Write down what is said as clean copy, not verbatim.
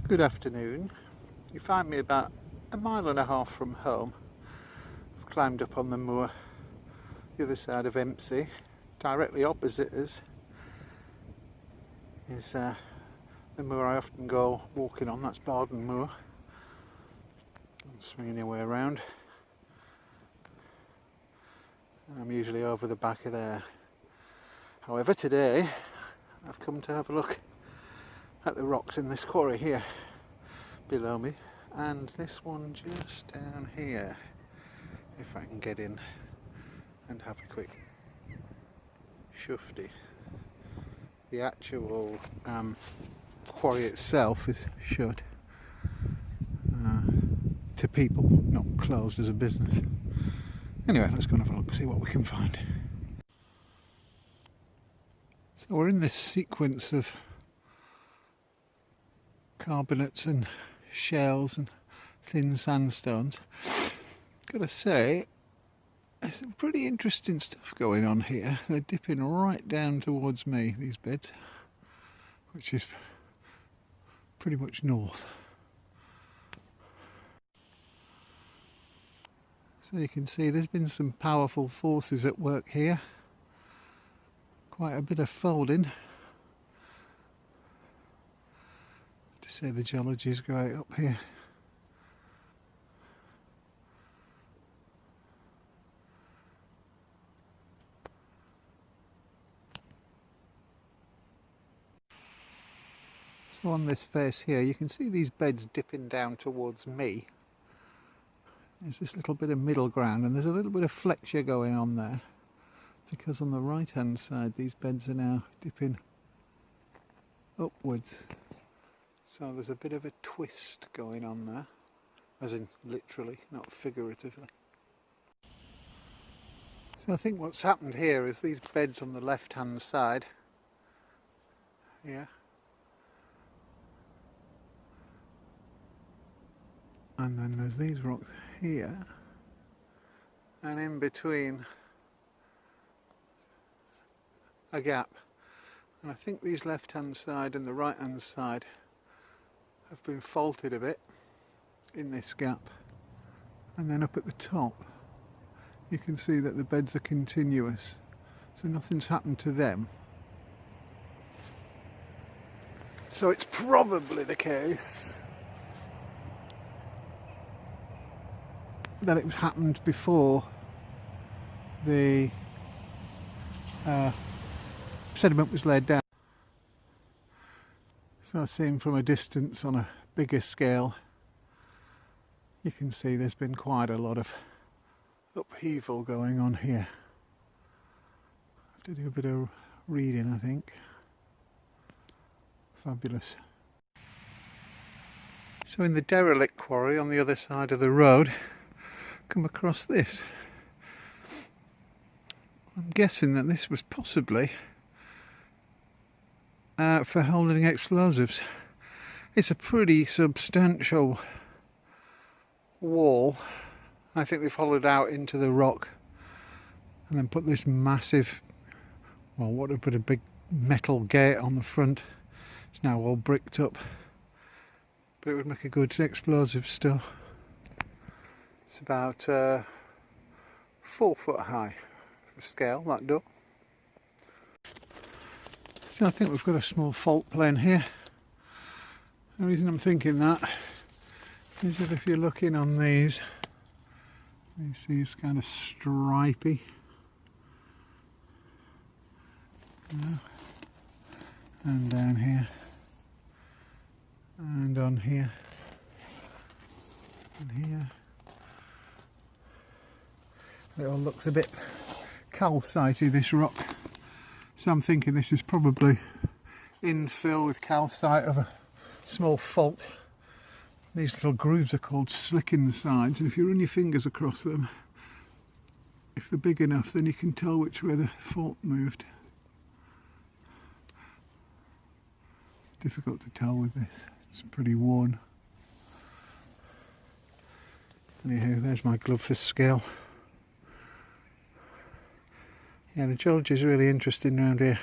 Good afternoon. You find me about 1.5 miles from home. I've climbed up on the moor the other side of Empsey. Directly opposite us is the moor I often go walking on. That's Bardon Moor. I'm swinging my way around. I'm usually over the back of there. However, today I've come to have a look at the rocks in this quarry here below me, and this one just down here, if I can get in and have a quick shufty. The actual quarry itself is shut to people, not closed as a business. Anyway, let's go and have a look, see what we can find. So we're in this sequence of carbonates and shells and thin sandstones. Gotta say, there's some pretty interesting stuff going on here. They're dipping right down towards me, these beds, which is pretty much north. So you can see there's been some powerful forces at work here. Quite a bit of folding. To say the geology is great up here. So on this face here you can see these beds dipping down towards me. There's this little bit of middle ground and there's a little bit of flexure going on there, because on the right hand side these beds are now dipping upwards. So there's a bit of a twist going on there, as in literally, not figuratively. So I think what's happened here is these beds on the left hand side here, and then there's these rocks here, and in between a gap, and I think these left hand side and the right hand side have been faulted a bit in this gap, and then up at the top you can see that the beds are continuous, so nothing's happened to them. So it's probably the case that it happened before the sediment was laid down. So seen from a distance on a bigger scale, you can see there's been quite a lot of upheaval going on here. I have to do a bit of reading, I think. Fabulous. So in the derelict quarry on the other side of the road, come across this. I'm guessing that this was possibly for holding explosives. It's a pretty substantial wall. I think they've hollowed out into the rock and then put this massive, well, what would put a big metal gate on the front. It's now all bricked up, but it would make a good explosive still. It's about 4 foot high for scale, that door. So I think we've got a small fault plane here. The reason I'm thinking that is that if you're looking on these, you see it's kind of stripy. And down here. And on here. And here. It all looks a bit calcitey, this rock. So I'm thinking this is probably infill with calcite of a small fault. These little grooves are called slick in the sides, and if you run your fingers across them, if they're big enough, then you can tell which way the fault moved. Difficult to tell with this, it's pretty worn. Anyhow, there's my glove for scale. Yeah, the geology is really interesting around here.